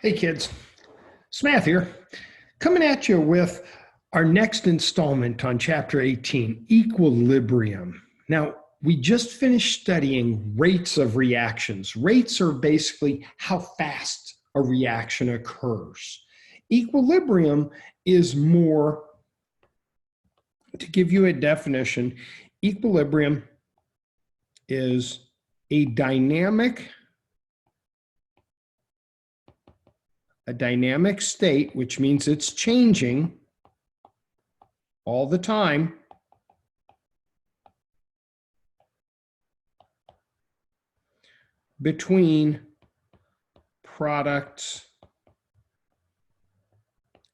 Hey kids, Smath here, coming at you with our next installment on chapter 18, equilibrium. Now, we just finished studying rates of reactions. Rates are basically how fast a reaction occurs. Equilibrium is more, to give you a definition, equilibrium is a dynamic state, which means it's changing all the time, between products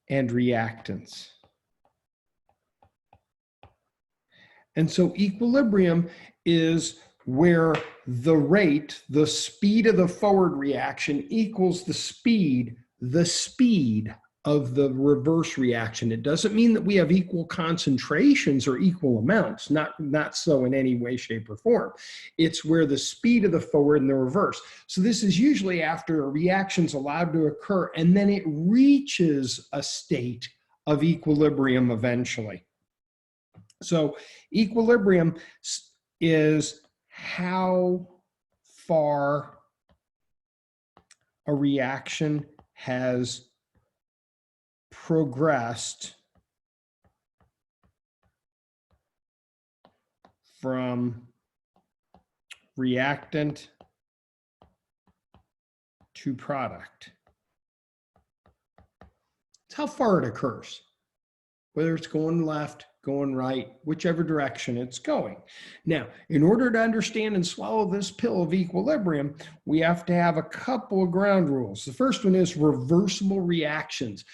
and reactants. And so equilibrium is where the rate, the speed of the forward reaction equals the speed of the reverse reaction. It doesn't mean that we have equal concentrations or equal amounts, not so in any way, shape, or form. It's where the speed of the forward and the reverse. So this is usually after a reaction's allowed to occur, and then it reaches a state of equilibrium eventually. So equilibrium is how far a reaction has progressed from reactant to product. It's how far it occurs, whether it's going left, going right, whichever direction it's going. Now, in order to understand and swallow this pill of equilibrium, we have to have a couple of ground rules. The first one is reversible reactions.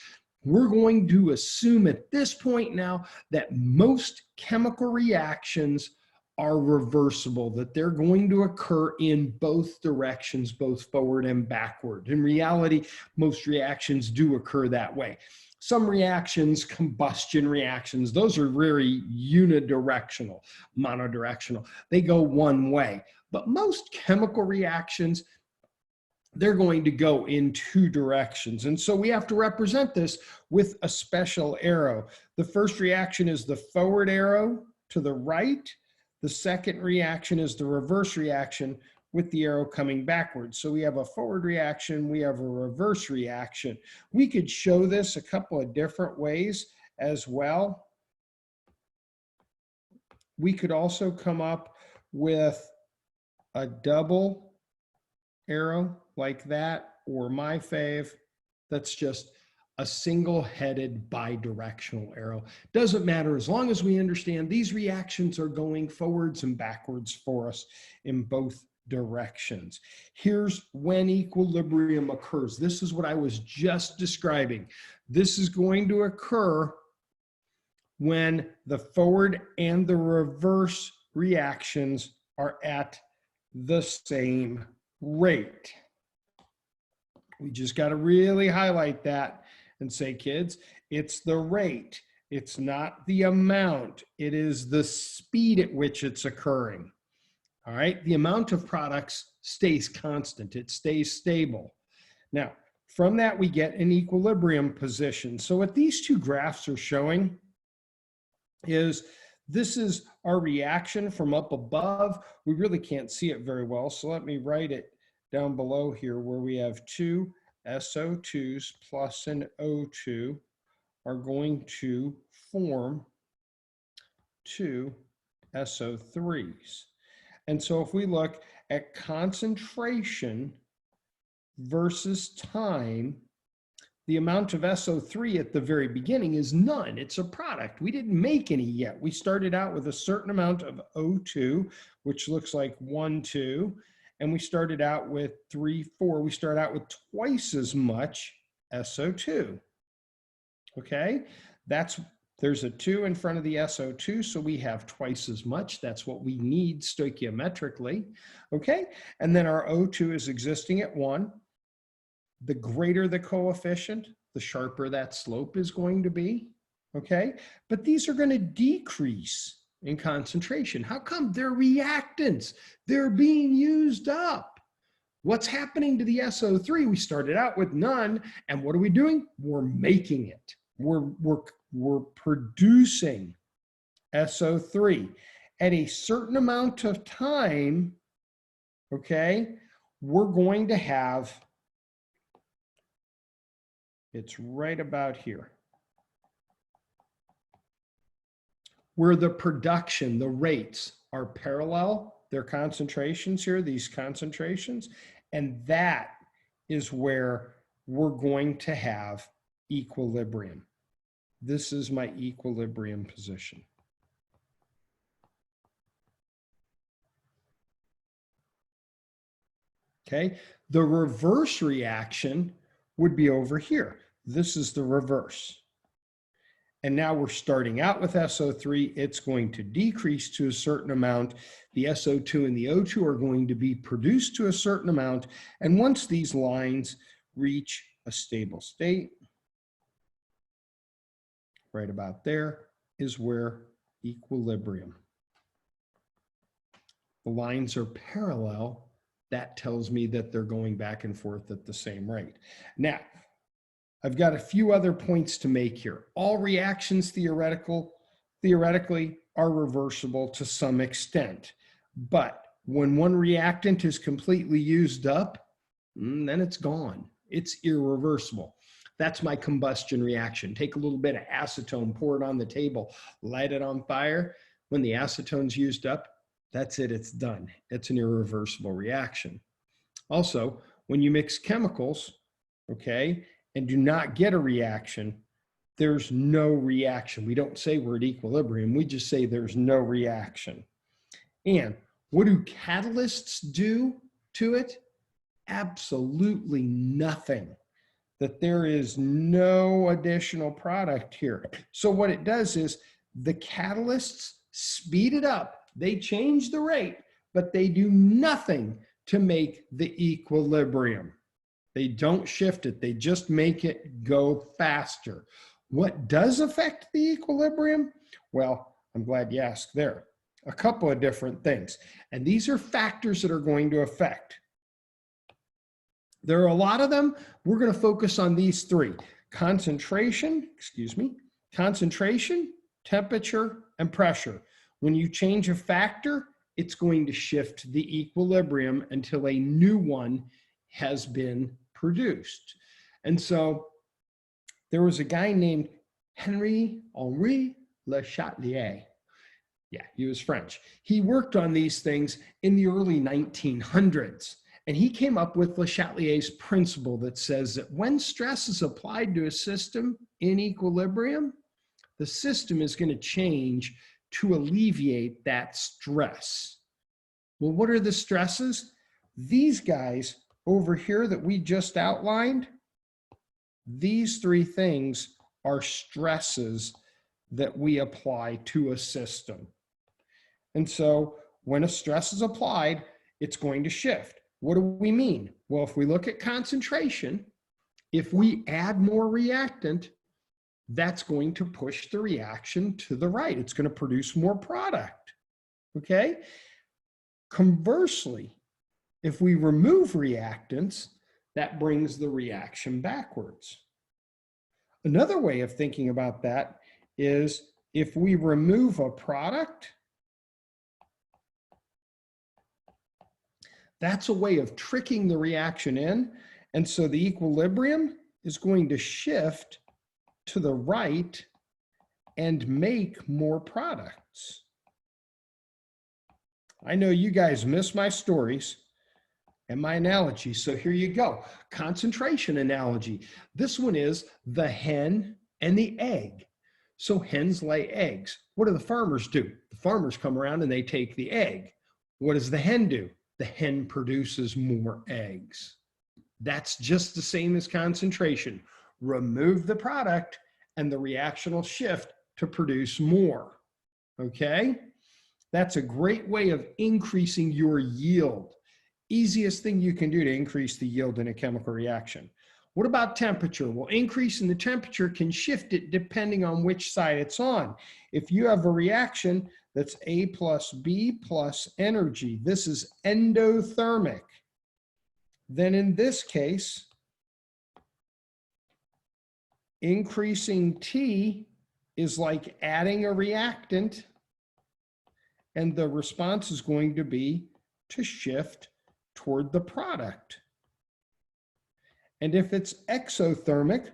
We're going to assume at this point now that most chemical reactions are reversible, that they're going to occur in both directions, both forward and backward. In reality, most reactions do occur that way. Some reactions, combustion reactions, those are very unidirectional, monodirectional. They go one way. But most chemical reactions, they're going to go in two directions. And so we have to represent this with a special arrow. The first reaction is the forward arrow to the right. The second reaction is the reverse reaction with the arrow coming backwards. So we have a forward reaction, we have a reverse reaction. We could show this a couple of different ways as well. We could also come up with a double arrow like that, or my fave, that's just a single-headed bidirectional arrow. Doesn't matter, as long as we understand these reactions are going forwards and backwards for us in both directions. Here's when equilibrium occurs. This is what I was just describing. This is going to occur when the forward and the reverse reactions are at the same rate. We just got to really highlight that and say, kids, it's the rate. It's not the amount. It is the speed at which it's occurring. All right, the amount of products stays constant, it stays stable. Now, from that, we get an equilibrium position. So what these two graphs are showing is this is our reaction from up above. We really can't see it very well, so let me write it down below here where we have two SO2s plus an O2 are going to form two SO3s. And so if we look at concentration versus time, the amount of SO3 at the very beginning is none. It's a product. We didn't make any yet. We started out with a certain amount of O2, which looks like 1, 2, and we started out with 3, 4. We start out with twice as much SO2. Okay, there's a 2 in front of the SO2, so we have twice as much. That's what we need stoichiometrically, okay? And then our O2 is existing at 1. The greater the coefficient, the sharper that slope is going to be, okay? But these are going to decrease in concentration. How come? They're reactants. They're being used up. What's happening to the SO3? We started out with none, and what are we doing? We're making it. We're producing SO3 at a certain amount of time. Okay, we're going to have, it's right about here, where the production, the rates are parallel, their concentrations here, these concentrations, and that is where we're going to have equilibrium. This is my equilibrium position. Okay, the reverse reaction would be over here. This is the reverse. And now we're starting out with SO3. It's going to decrease to a certain amount. The SO2 and the O2 are going to be produced to a certain amount. And once these lines reach a stable state, right about there is where equilibrium. The lines are parallel. That tells me that they're going back and forth at the same rate. Now, I've got a few other points to make here. All reactions theoretically are reversible to some extent. But when one reactant is completely used up, then it's gone. It's irreversible. That's my combustion reaction. Take a little bit of acetone, pour it on the table, light it on fire. When the acetone's used up, that's it, it's done. It's an irreversible reaction. Also, when you mix chemicals, okay, and do not get a reaction, there's no reaction. We don't say we're at equilibrium, we just say there's no reaction. And what do catalysts do to it? Absolutely nothing. That there is no additional product here. So what it does is the catalysts speed it up. They change the rate, but they do nothing to make the equilibrium. They don't shift it. They just make it go faster. What does affect the equilibrium? Well, I'm glad you asked there. A couple of different things. And these are factors that are going to affect. There are a lot of them. We're going to focus on these three. Concentration, temperature, and pressure. When you change a factor, it's going to shift the equilibrium until a new one has been produced. And so there was a guy named Henri Le Chatelier. Yeah, he was French. He worked on these things in the early 1900s. And he came up with Le Chatelier's principle that says that when stress is applied to a system in equilibrium, the system is going to change to alleviate that stress. Well, what are the stresses? These guys over here that we just outlined, these three things are stresses that we apply to a system. And so when a stress is applied, it's going to shift. What do we mean? Well, if we look at concentration, if we add more reactant, that's going to push the reaction to the right. It's going to produce more product, okay? Conversely, if we remove reactants, that brings the reaction backwards. Another way of thinking about that is if we remove a product, that's a way of tricking the reaction in. And so the equilibrium is going to shift to the right and make more products. I know you guys miss my stories and my analogies, so here you go. Concentration analogy. This one is the hen and the egg. So hens lay eggs. What do the farmers do? The farmers come around and they take the egg. What does the hen do? The hen produces more eggs. That's just the same as concentration. Remove the product and the reaction will shift to produce more, okay? That's a great way of increasing your yield. Easiest thing you can do to increase the yield in a chemical reaction. What about temperature? Well, increasing the temperature can shift it depending on which side it's on. If you have a reaction that's A plus B plus energy, this is endothermic. then in this case, increasing T is like adding a reactant, and the response is going to be to shift toward the product. And if it's exothermic,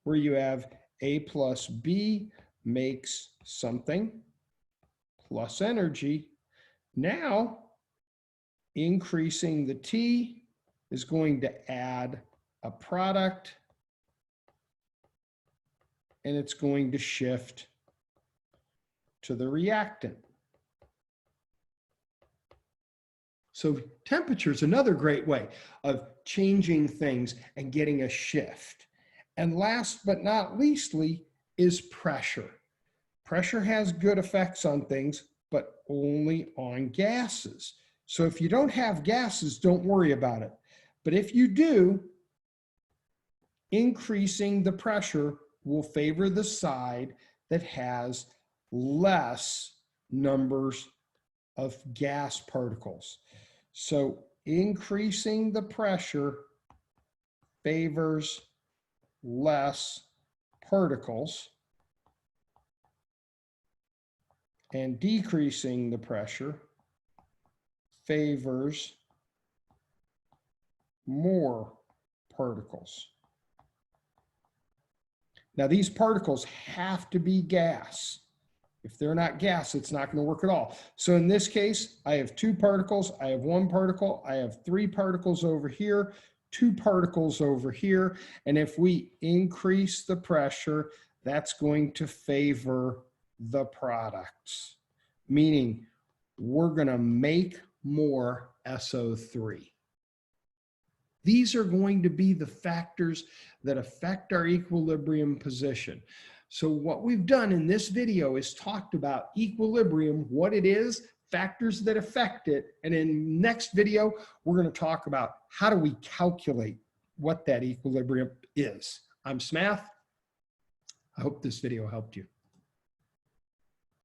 where you have A plus B makes something plus energy, now increasing the T is going to add a product, and it's going to shift to the reactant. So temperature is another great way of changing things and getting a shift. And last but not leastly is pressure. Pressure has good effects on things, but only on gases. So if you don't have gases, don't worry about it. But if you do, increasing the pressure will favor the side that has less numbers of gas particles. So increasing the pressure favors less particles, and decreasing the pressure favors more particles. Now, these particles have to be gas. If they're not gas, it's not going to work at all. So in this case, I have 2 particles, I have 1 particle, I have 3 particles over here, 2 particles over here. And if we increase the pressure, that's going to favor the products, meaning we're going to make more SO3. These are going to be the factors that affect our equilibrium position. So what we've done in this video is talked about equilibrium, what it is, factors that affect it, and in next video, we're going to talk about how do we calculate what that equilibrium is. I'm Smath. I hope this video helped you.